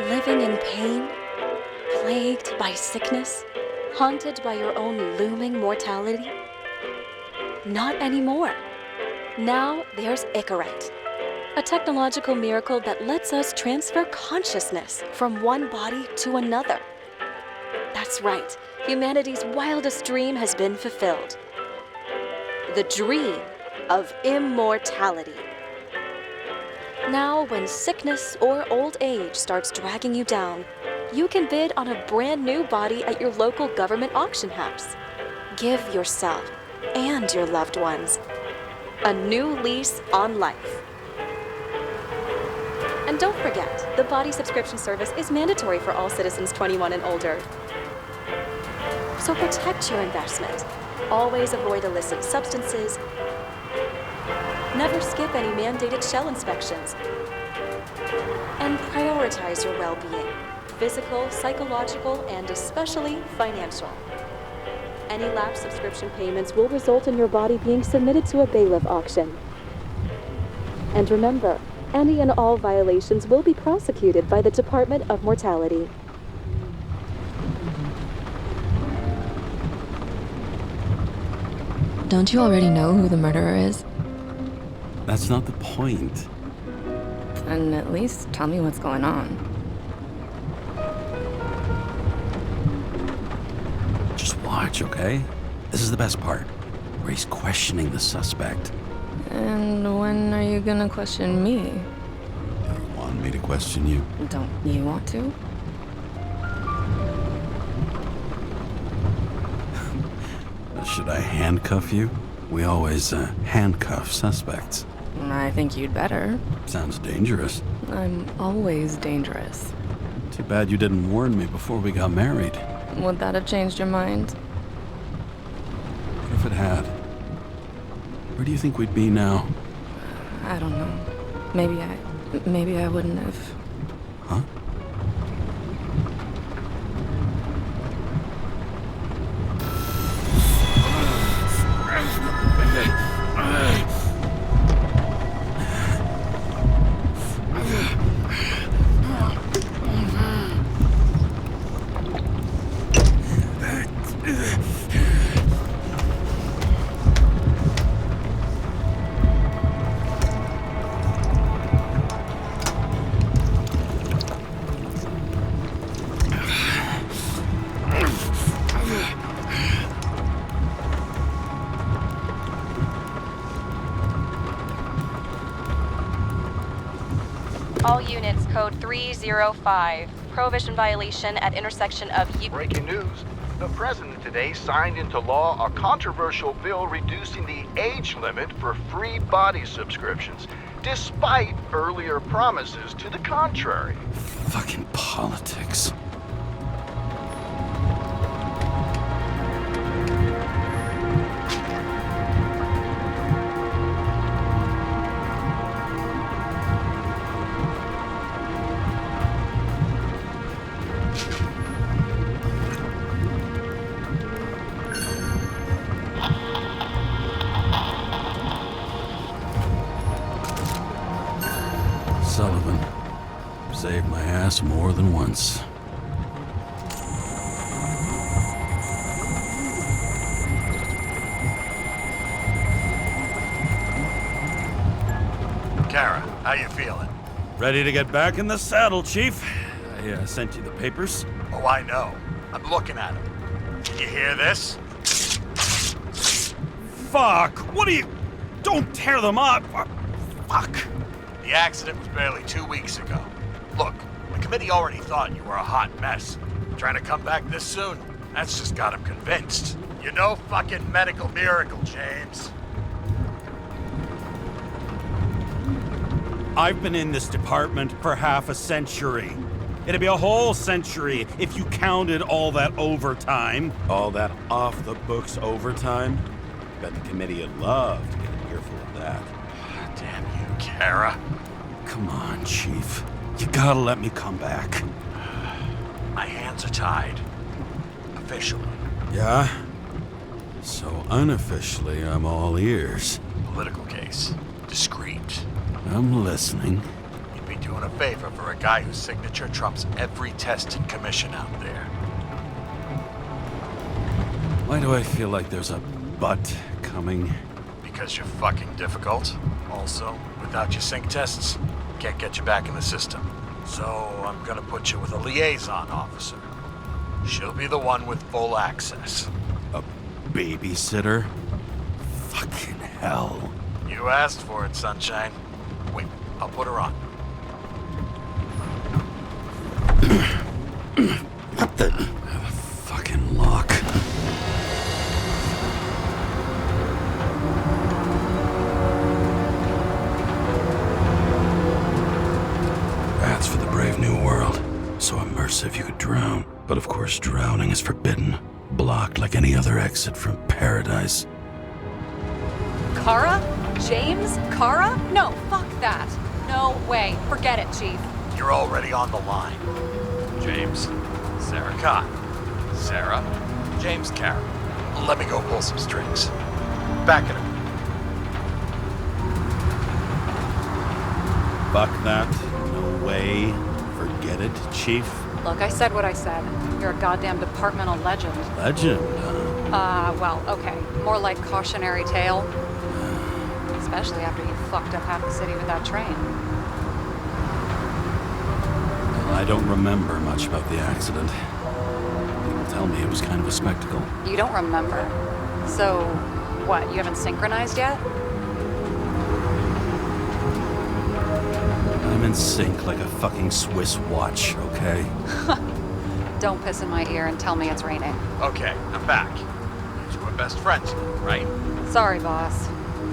Living in pain, plagued by sickness, haunted by your own looming mortality? Not anymore. Now there's Icarite, a technological miracle that lets us transfer consciousness from one body to another. That's right, humanity's wildest dream has been fulfilled. The dream of immortality. Now, when sickness or old age starts dragging you down, you can bid on a brand new body at your local government auction house. Give yourself and your loved ones a new lease on life. And don't forget, the body subscription service is mandatory for all citizens 21 and older. So protect your investment. Always avoid illicit substances. Never skip any mandated shell inspections. And prioritize your well-being, physical, psychological, and especially financial. Any lapsed subscription payments will result in your body being submitted to a bailiff auction. And remember, any and all violations will be prosecuted by the Department of Mortality. Don't you already know who the murderer is? That's not the point. And at least tell me what's going on. Just watch, okay? This is the best part, where he's questioning the suspect. And when are you gonna question me? You want me to question you? Don't you want to? Should I handcuff you? We always handcuff suspects. I think you'd better. Sounds dangerous. I'm always dangerous. Too bad you didn't warn me before we got married. Would that have changed your mind? What if it had? Where do you think we'd be now? I don't know. Maybe I wouldn't have. Huh? All units, code 305. Prohibition violation at intersection of Breaking news. The president today signed into law a controversial bill reducing the age limit for free body subscriptions, despite earlier promises to the contrary. Fucking politics. Sullivan saved my ass more than once. Kara, how you feeling? Ready to get back in the saddle, Chief. I sent you the papers. Oh, I know. I'm looking at them. Can you hear this? Fuck! What are you... Don't tear them up! Fuck! The accident was barely 2 weeks ago. Look, the committee already thought you were a hot mess. Trying to come back this soon, that's just got them convinced. You're no fucking medical miracle, James. I've been in this department for half a century. It'd be a whole century if you counted all that overtime. All that off-the-books overtime? Bet the committee would love to get an earful of that. Damn you, Kara. Come on, Chief. You gotta let me come back. My hands are tied. Officially. Yeah? So unofficially, I'm all ears. Political case. discreet. I'm listening. You'd be doing a favor for a guy whose signature trumps every test and commission out there. Why do I feel like there's a but coming? Because you're fucking difficult. Also, without your sync tests, can't get you back in the system. So I'm gonna put you with a liaison officer. She'll be the one with full access. A babysitter? Fucking hell. You asked for it, Sunshine. Wait, I'll put her on. What the fucking lock? That's for the brave new world. So immersive you could drown. But of course drowning is forbidden. Blocked like any other exit from paradise. Kara? James? Kara? No, fuck that. No way. Forget it, Chief. You're already on the line. James, Sarah Khan. Sarah, James Kara. Let me go pull some strings. Back at him. Fuck that. No way. Forget it, Chief. Look, I said what I said. You're a goddamn departmental legend. Legend. Well, okay. More like cautionary tale. Especially after you fucked up half the city with that train. Well, I don't remember much about the accident. People tell me it was kind of a spectacle. You don't remember? So, what, you haven't synchronized yet? I'm in sync like a fucking Swiss watch, okay? Don't piss in my ear and tell me it's raining. Okay, I'm back. You two are best friends, right? Sorry, boss.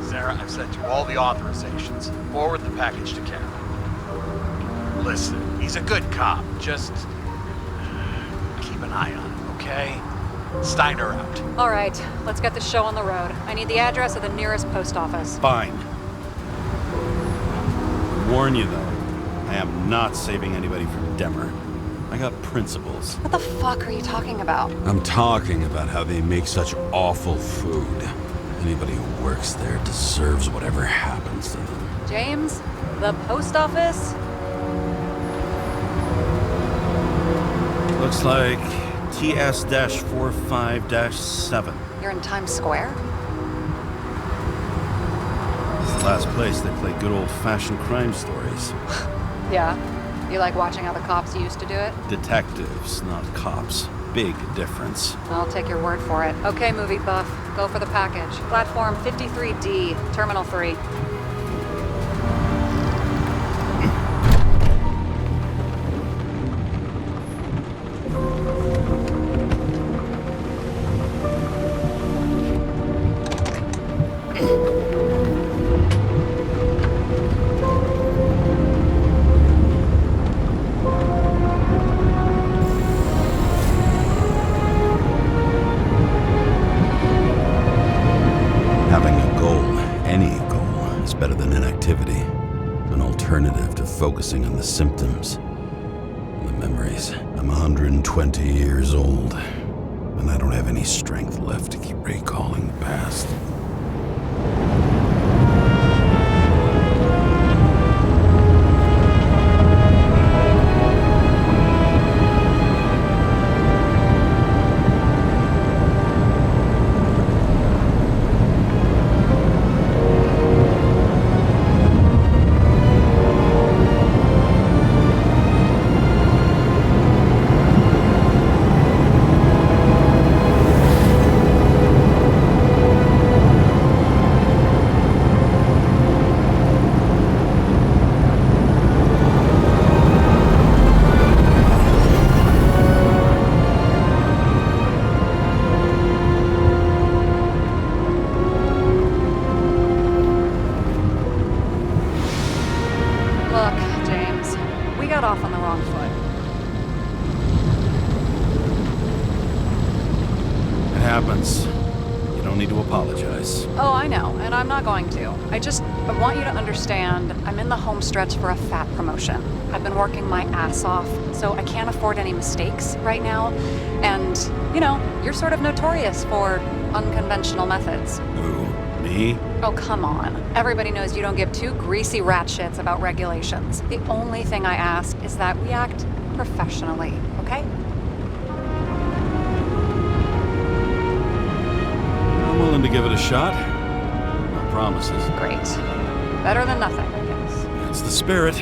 Sarah, I've sent you all the authorizations. Forward the package to Kara. Listen, he's a good cop. Just keep an eye on him, okay? Steiner out. All right, let's get the show on the road. I need the address of the nearest post office. Fine. Warn you though, I am not saving anybody from Demmer. I got principles. What the fuck are you talking about? I'm talking about how they make such awful food. Anybody who works there deserves whatever happens to them. James? The post office? Looks like TS-45-7. You're in Times Square? It's the last place they play good old-fashioned crime stories. Yeah. You like watching how the cops used to do it? Detectives, not cops. Big difference. I'll take your word for it. Okay, movie buff. Go for the package. Platform 53D, Terminal 3. Having a goal, any goal, is better than inactivity. An alternative to focusing on the symptoms and the memories. I'm 120 years old, and I don't have any strength left to keep recalling the past. Look, James, we got off on the wrong foot. It happens. You don't need to apologize. Oh, I know, and I'm not going to. I want you to understand, I'm in the home stretch for a fat promotion. I've been working my ass off, so I can't afford any mistakes right now. And, you know, you're sort of notorious for unconventional methods. Who? Me? Me? Oh, come on. Everybody knows you don't give two greasy rat shits about regulations. The only thing I ask is that we act professionally, okay? I'm willing to give it a shot. No promises. Great. Better than nothing, I guess. It's the spirit.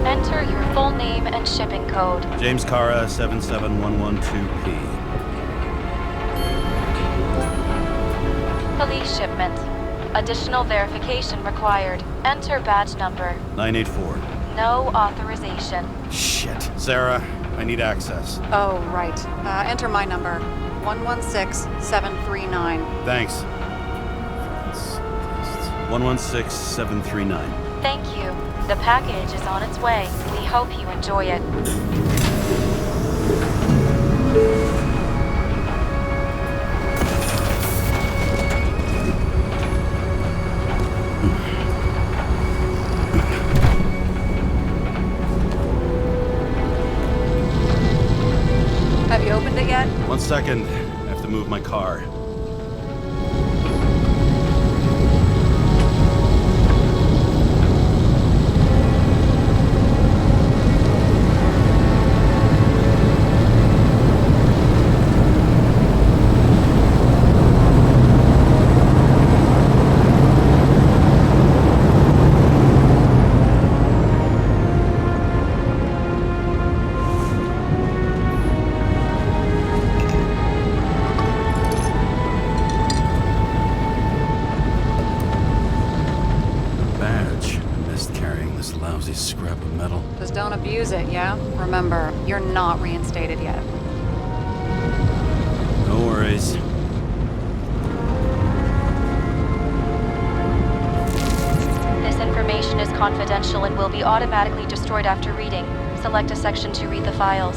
Enter your full name and shipping code. James Cara, 77112P. Police shipment. Additional verification required. Enter badge number. 984. No authorization. Shit. Sarah, I need access. Oh, right. Enter my number. 116739. Thanks. 116739. Thank you. The package is on its way. We hope you enjoy it. Have you opened it yet? 1 second. I have to move my car. Lousy scrap of metal. Just don't abuse it, yeah? Remember, you're not reinstated yet. No worries. This information is confidential and will be automatically destroyed after reading. Select a section to read the files.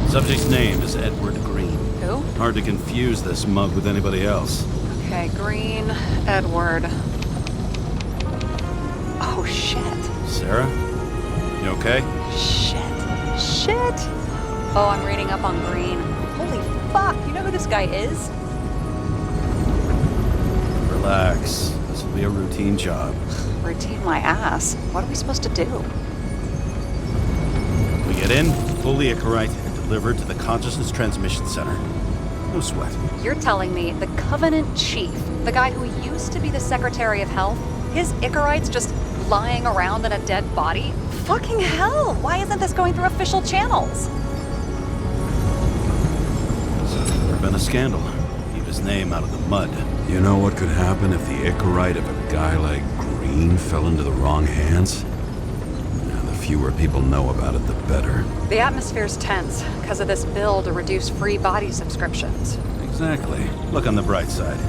Subject's name is Edward Green. Who? Hard to confuse this mug with anybody else. Okay, Green, Edward. Oh, shit. Sarah? You okay? Shit. Oh, I'm reading up on Green. Holy fuck, you know who this guy is? Relax. This will be a routine job. Routine my ass. What are we supposed to do? We get in, pull the Icarite, and deliver to the Consciousness Transmission Center. No sweat. You're telling me the Covenant Chief, the guy who used to be the Secretary of Health, his Icarite's just lying around in a dead body? Fucking hell! Why isn't this going through official channels? There's been a scandal. Keep his name out of the mud. You know what could happen if the Icarite of a guy like Green fell into the wrong hands? The fewer people know about it, the better. The atmosphere's tense because of this bill to reduce free body subscriptions. Exactly. Look on the bright side.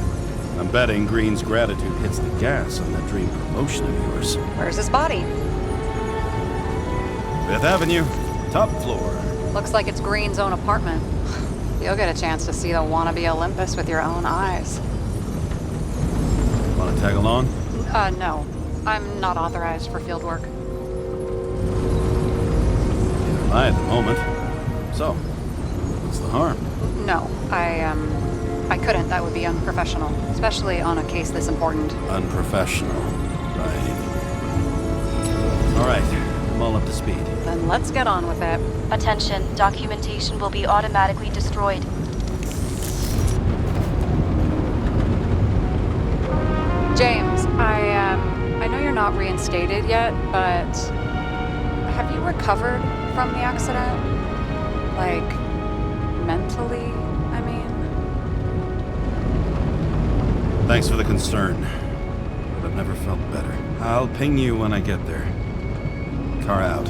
I'm betting Green's gratitude hits the gas on that dream promotion of yours. Where's his body? 5th Avenue, top floor. Looks like it's Green's own apartment. You'll get a chance to see the wannabe Olympus with your own eyes. Want to tag along? No. I'm not authorized for field work. Neither am I at the moment. So, what's the harm? No, I couldn't. That would be unprofessional, especially on a case this important. Unprofessional. Right. speed. Then let's get on with it. Attention, documentation will be automatically destroyed. James, I know you're not reinstated yet, but have you recovered from the accident? Like, mentally, I mean? Thanks for the concern, but I've never felt better. I'll ping you when I get there. Car out.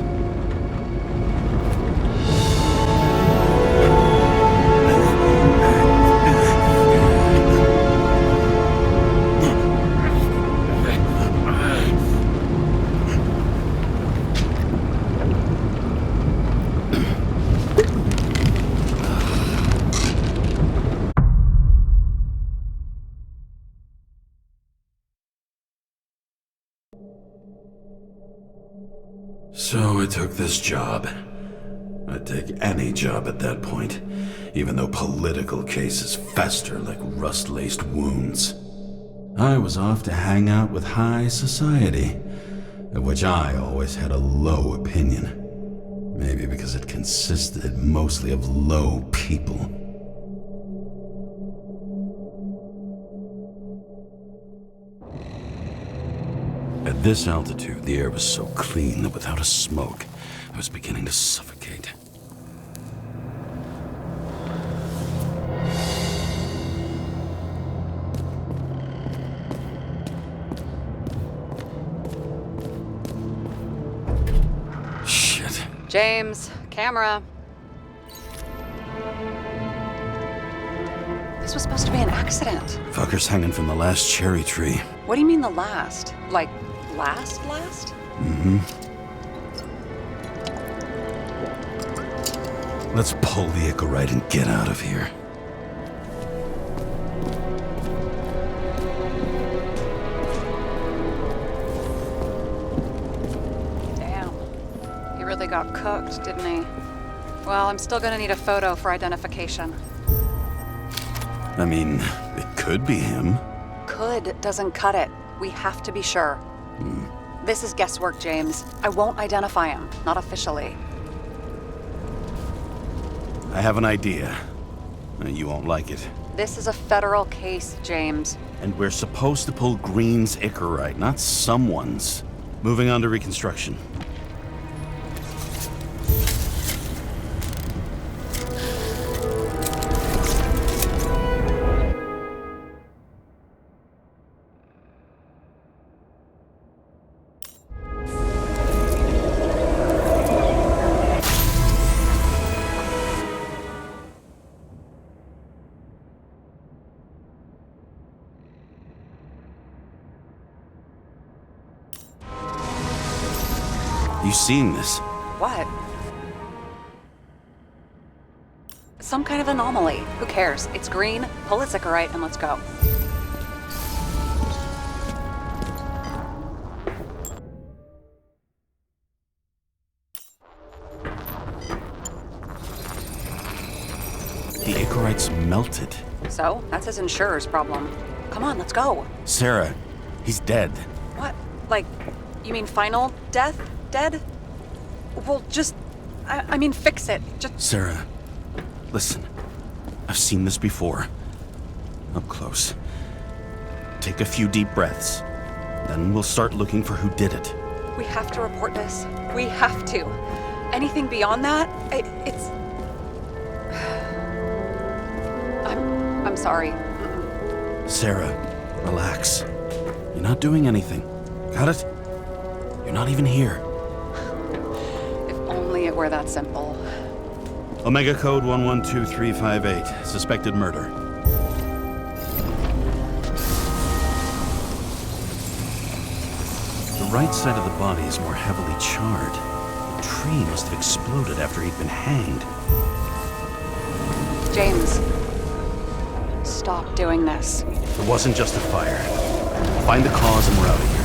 So I took this job. I'd take any job at that point, even though political cases fester like rust-laced wounds. I was off to hang out with high society, of which I always had a low opinion. Maybe because it consisted mostly of low people. At this altitude, the air was so clean that without a smoke, I was beginning to suffocate. Shit. James, camera. This was supposed to be an accident. Fucker's hanging from the last cherry tree. What do you mean the last? Like, last? Let's pull the Icarite and get out of here. Damn. He really got cooked, didn't he? Well, I'm still gonna need a photo for identification. I mean, it could be him. Could doesn't cut it. We have to be sure. This is guesswork, James. I won't identify him, not officially. I have an idea. You won't like it. This is a federal case, James. And we're supposed to pull Green's Icarite, not someone's. Moving on to reconstruction. You seen this? What? Some kind of anomaly. Who cares? It's green, pull its Icarite, and let's go. The Icarite's melted. So, that's his insurer's problem. Come on, let's go. Sarah, he's dead. What? Like, you mean final death? Dead? Well, just... I mean, fix it. Just... Sarah, listen. I've seen this before. Up close. Take a few deep breaths. Then we'll start looking for who did it. We have to report this. We have to. Anything beyond that, it's... I'm sorry. Sarah, relax. You're not doing anything. Got it? You're not even here. If only it were that simple. Omega code 112358. Suspected murder. The right side of the body is more heavily charred. The tree must have exploded after he'd been hanged. James, stop doing this. It wasn't just a fire. Find the cause and we're out of here.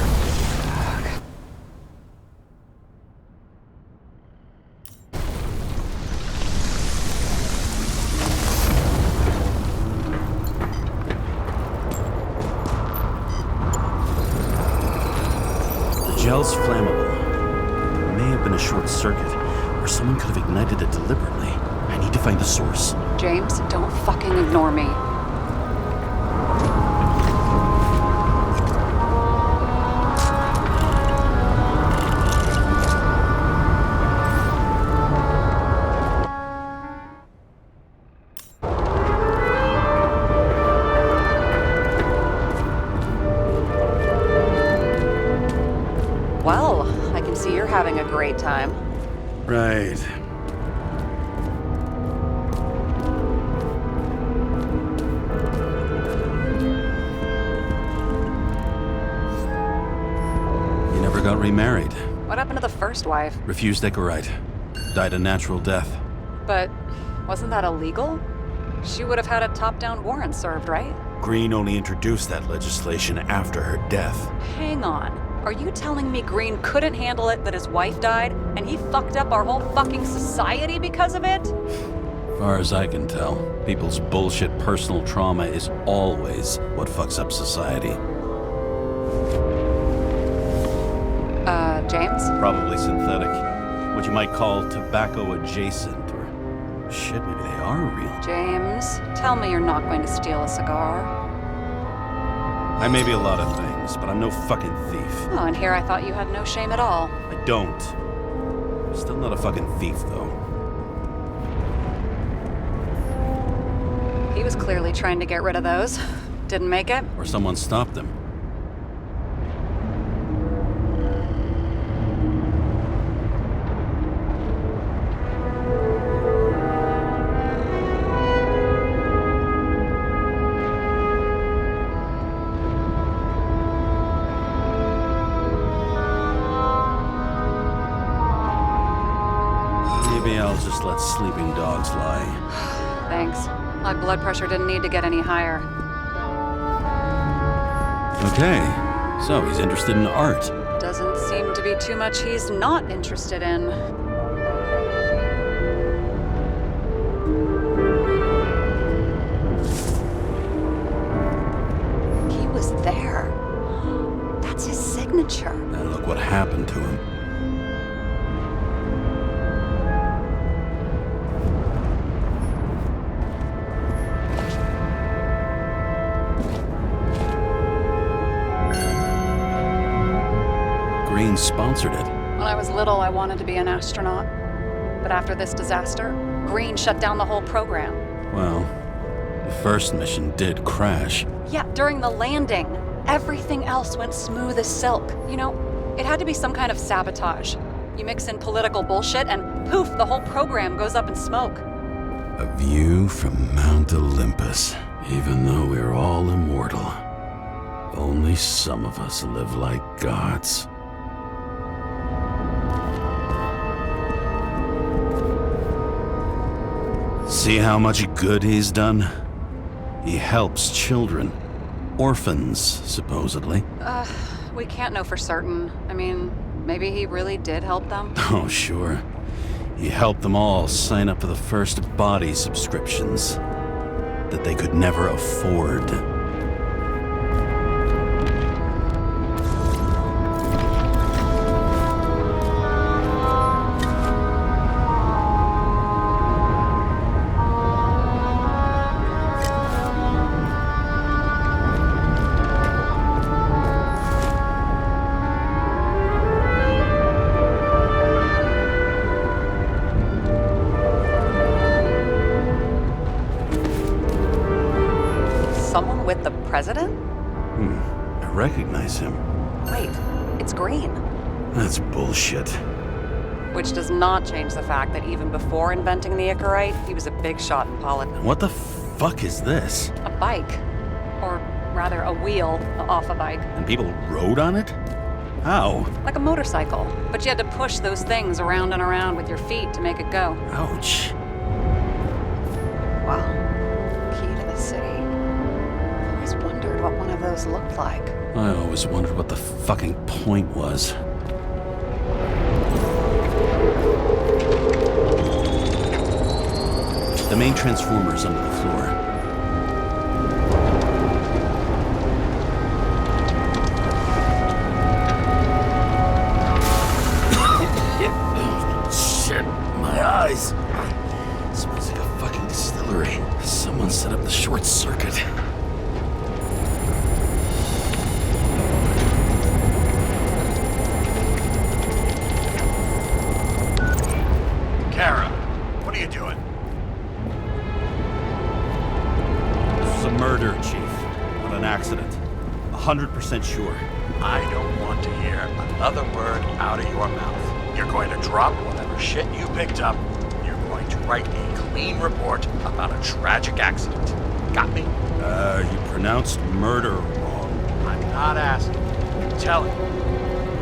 The gel's flammable. may have been a short circuit, or someone could have ignited it deliberately. I need to find the source. James, don't fucking ignore me. Well, I can see you're having a great time. Right. You never got remarried. What happened to the first wife? Refused Icarite. Died a natural death. But wasn't that illegal? She would have had a top-down warrant served, right? Green only introduced that legislation after her death. Hang on. Are you telling me Green couldn't handle it that his wife died, and he fucked up our whole fucking society because of it? Far as I can tell, people's bullshit personal trauma is always what fucks up society. James? Probably synthetic. What you might call tobacco adjacent, or shit, maybe they are real. James, tell me you're not going to steal a cigar. I may be a lot of things, but I'm no fucking thief. Oh, and here I thought you had no shame at all. I don't. Still not a fucking thief, though. He was clearly trying to get rid of those. Didn't make it? Or someone stopped him. Maybe I'll just let sleeping dogs lie. Thanks. My blood pressure didn't need to get any higher. Okay, so he's interested in art. Doesn't seem to be too much he's not interested in. He was there. That's his signature. And look what happened to him. Green sponsored it. When I was little, I wanted to be an astronaut. But after this disaster, Green shut down the whole program. Well, the first mission did crash. Yeah, during the landing, everything else went smooth as silk. You know, it had to be some kind of sabotage. You mix in political bullshit and poof, the whole program goes up in smoke. A view from Mount Olympus. Even though we're all immortal, only some of us live like gods. See how much good he's done? He helps children. Orphans, supposedly. We can't know for certain. I mean, maybe he really did help them. Oh, sure. He helped them all sign up for the first body subscriptions that they could never afford. Someone with the president? I recognize him. Wait, it's Green. That's bullshit. Which does not change the fact that even before inventing the Icarite, he was a big shot in politics. What the fuck is this? A bike. Or rather, a wheel off a bike. And people rode on it? How? Like a motorcycle. But you had to push those things around and around with your feet to make it go. Ouch. Wow. Key to the city. I always wondered what one of those looked like. I always wondered what the fucking point was. The main transformer's under the floor. 100% sure. I don't want to hear another word out of your mouth. You're going to drop whatever shit you picked up. You're going to write a clean report about a tragic accident. Got me? You pronounced murder wrong. I'm not asking. I'm telling you.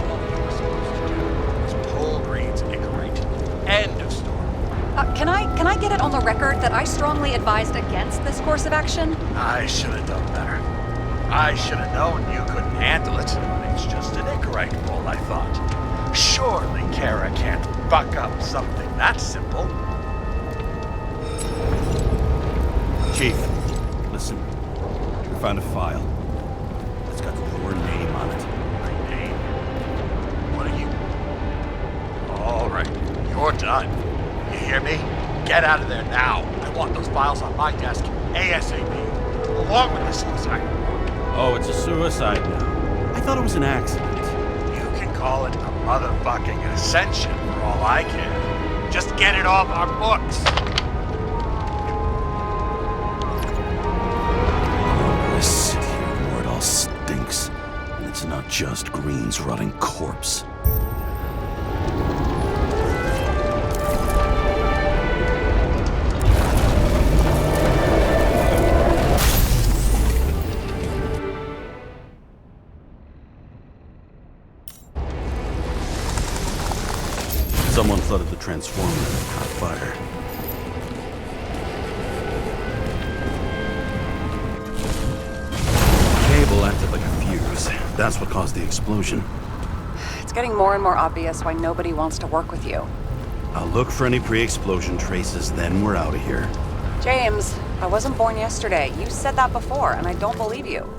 All you were supposed to do was pull Green's Icarite. End of story. Can I get it on the record that I strongly advised against this course of action? I should have done better. I should have known you couldn't handle it. It's just an Icarite pull, I thought. Surely Kara can't fuck up something that simple. Chief, listen. We found a file. It's got your name on it. My name? What are you? All right, you're done. You hear me? Get out of there now. I want those files on my desk ASAP, along with the suicide. Oh, it's a suicide now. I thought it was an accident. You can call it a motherfucking ascension for all I care. Just get it off our books. I sit here where it all stinks, and it's not just Green's rotting corpse. Someone flooded the transformer and it caught fire. Cable acted like a fuse. That's what caused the explosion. It's getting more and more obvious why nobody wants to work with you. I'll look for any pre-explosion traces, then we're out of here. James, I wasn't born yesterday. You said that before, and I don't believe you.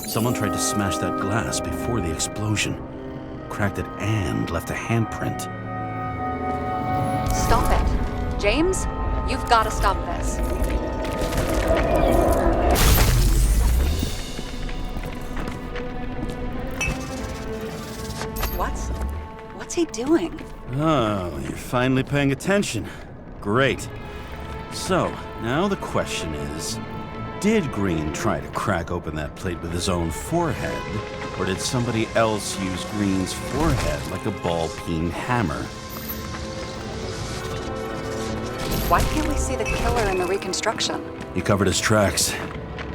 Someone tried to smash that glass before the explosion. Cracked it and left a handprint. Stop it. James, you've got to stop this. What's he doing? Oh, you're finally paying attention. Great. So, now the question is, did Green try to crack open that plate with his own forehead, or did somebody else use Green's forehead like a ball-peen hammer? Why can't we see the killer in the reconstruction? He covered his tracks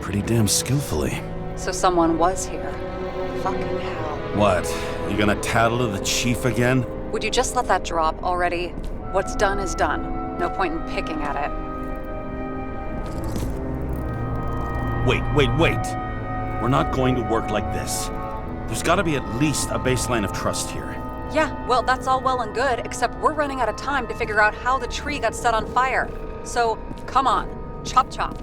pretty damn skillfully. So someone was here. Fucking hell. What? You gonna tattle to the chief again? Would you just let that drop already? What's done is done. No point in picking at it. Wait. We're not going to work like this. There's gotta be at least a baseline of trust here. Yeah, well, that's all well and good, except we're running out of time to figure out how the tree got set on fire. So, come on. Chop chop.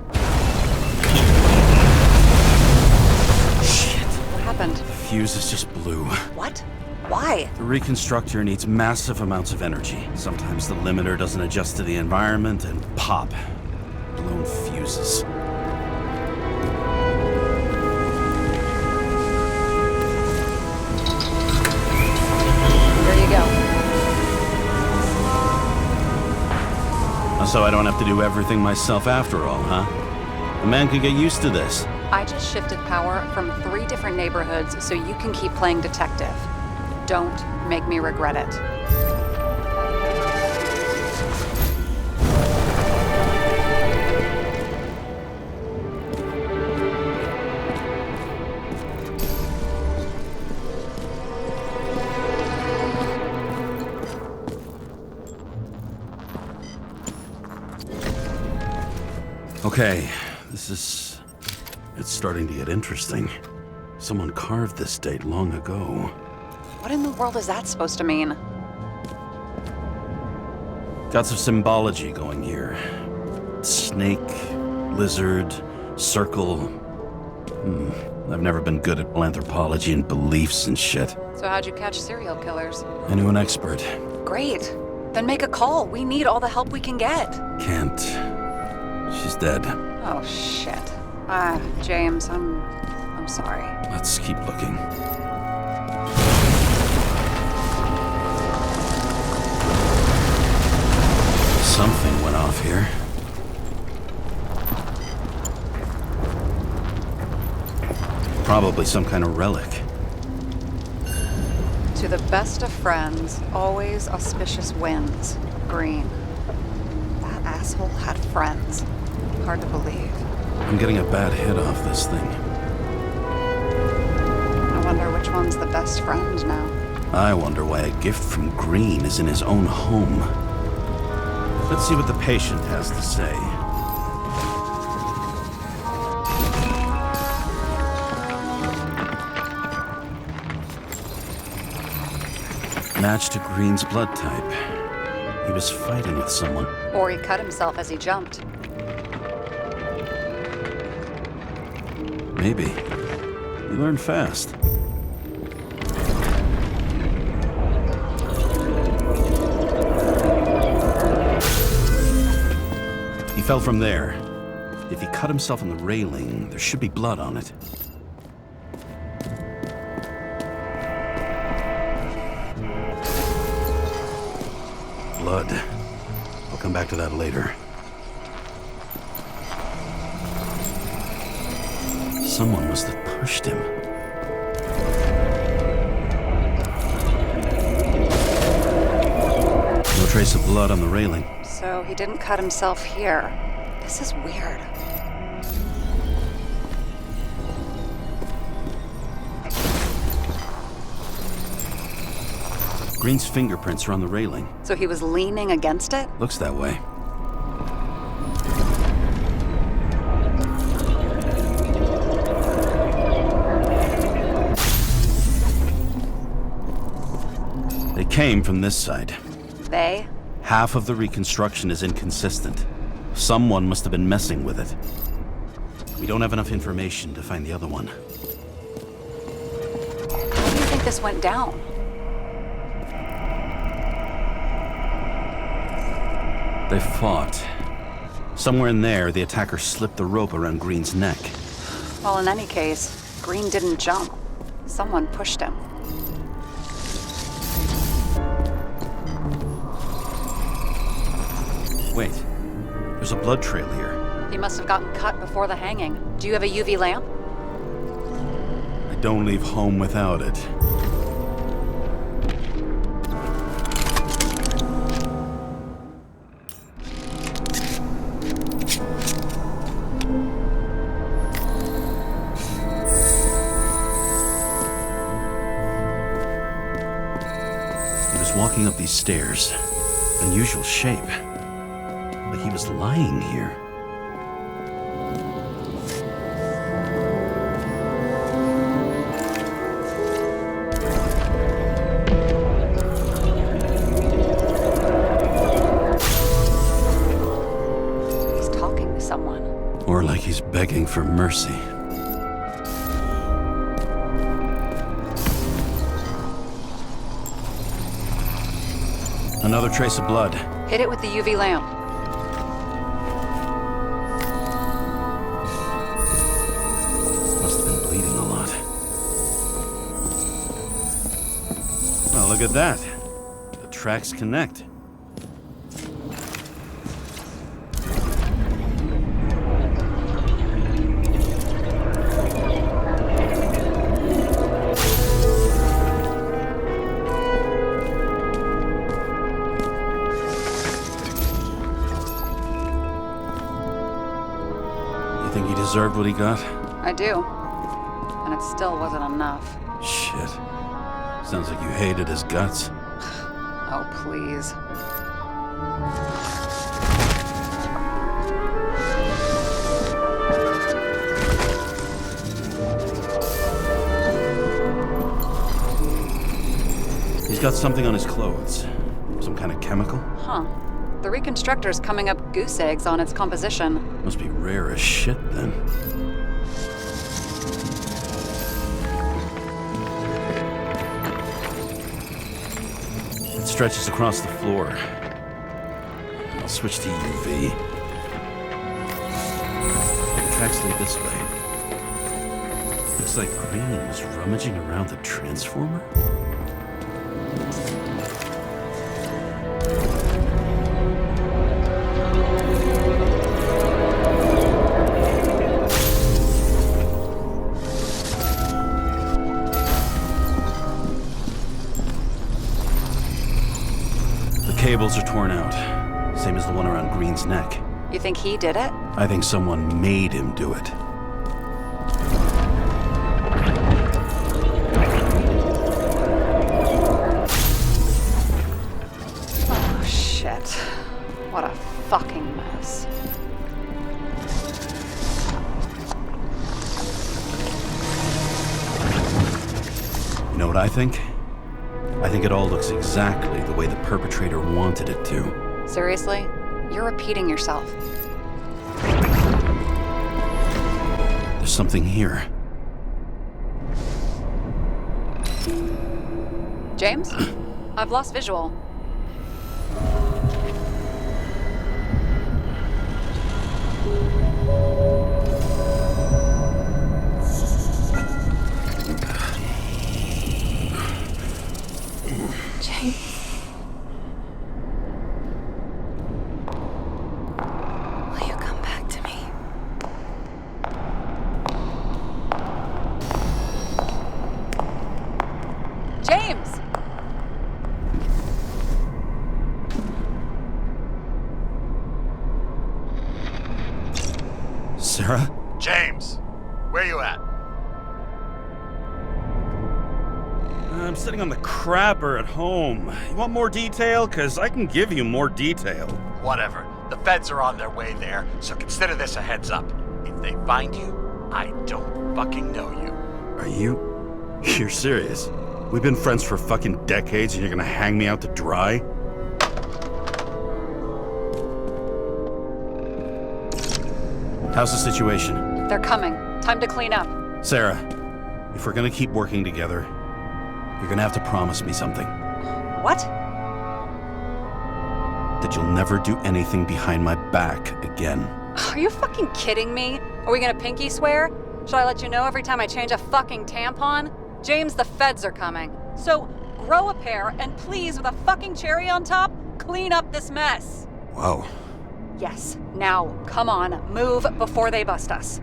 Shit. What happened? The fuses just blew. What? Why? The reconstructor needs massive amounts of energy. Sometimes the limiter doesn't adjust to the environment and pop. Blown fuses. So I don't have to do everything myself after all, huh? A man could get used to this. I just shifted power from 3 different neighborhoods so you can keep playing detective. Don't make me regret it. Okay, it's starting to get interesting. Someone carved this date long ago. What in the world is that supposed to mean? Got some symbology going here. Snake, lizard, circle. I've never been good at anthropology and beliefs and shit. So how'd you catch serial killers? I knew an expert. Great. Then make a call. We need all the help we can get. Can't. She's dead. Oh, shit. James, I'm I'm sorry. Let's keep looking. Something went off here. Probably some kind of relic. To the best of friends, always auspicious winds. Green. That asshole had friends. Hard to believe. I'm getting a bad hit off this thing. I wonder which one's the best friend now. I wonder why a gift from Green is in his own home. Let's see what the patient has to say. Match to Green's blood type. He was fighting with someone. Or he cut himself as he jumped. Maybe. You learn fast. He fell from there. If he cut himself on the railing, there should be blood on it. Blood. I'll come back to that later. Someone must have pushed him. No trace of blood on the railing. So he didn't cut himself here. This is weird. Green's fingerprints are on the railing. So he was leaning against it? Looks that way. They came from this side. They? Half of the reconstruction is inconsistent. Someone must have been messing with it. We don't have enough information to find the other one. How do you think this went down? They fought. Somewhere in there, the attacker slipped the rope around Green's neck. Well, in any case, Green didn't jump. Someone pushed him. Wait, there's a blood trail here. He must have gotten cut before the hanging. Do you have a UV lamp? I don't leave home without it. He was walking up these stairs. Unusual shape. Like he was lying here. He's talking to someone. Or like he's begging for mercy. Another trace of blood. Hit it with the UV lamp. Must have been bleeding a lot. Well, look at that. The tracks connect. Think he deserved what he got? I do. And it still wasn't enough. Shit. Sounds like you hated his guts. Oh, please. He's got something on his clothes. Some kind of chemical? Huh. The reconstructor's coming up goose eggs on its composition. Must be rare as shit, then. It stretches across the floor. I'll switch to UV. The tracks lead this way. Looks like Green was rummaging around the transformer. The cables are torn out, same as the one around Green's neck. You think he did it? I think someone made him do it. Oh, shit. What a fucking mess. You know what I think? I think it all looks exactly the way the perpetrator wanted it to. Seriously? You're repeating yourself. There's something here. James? I've lost visual. James. Will you come back to me? James! Sarah? James, where you at? I'm sitting on the crapper at home. You want more detail? Because I can give you more detail. Whatever. The feds are on their way there, so consider this a heads up. If they find you, I don't fucking know you. Are you? You're serious? We've been friends for fucking decades and you're gonna hang me out to dry? How's the situation? They're coming. Time to clean up. Sarah, if we're gonna keep working together, you're gonna have to promise me something. What? That you'll never do anything behind my back again. Are you fucking kidding me? Are we gonna pinky swear? Should I let you know every time I change a fucking tampon? James, the feds are coming. So grow a pair and please, with a fucking cherry on top, clean up this mess. Wow. Yes. Now, come on, move before they bust us.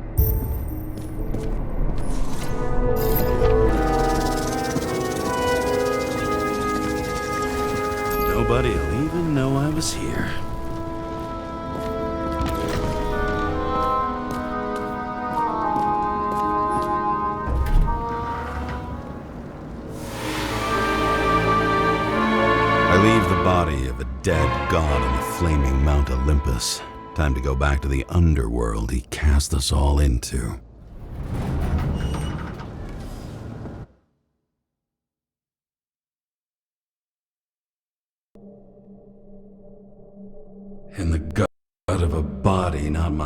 Nobody'll even know I was here. I leave the body of a dead god on the flaming Mount Olympus. Time to go back to the underworld he cast us all into. In the gut of a body, not my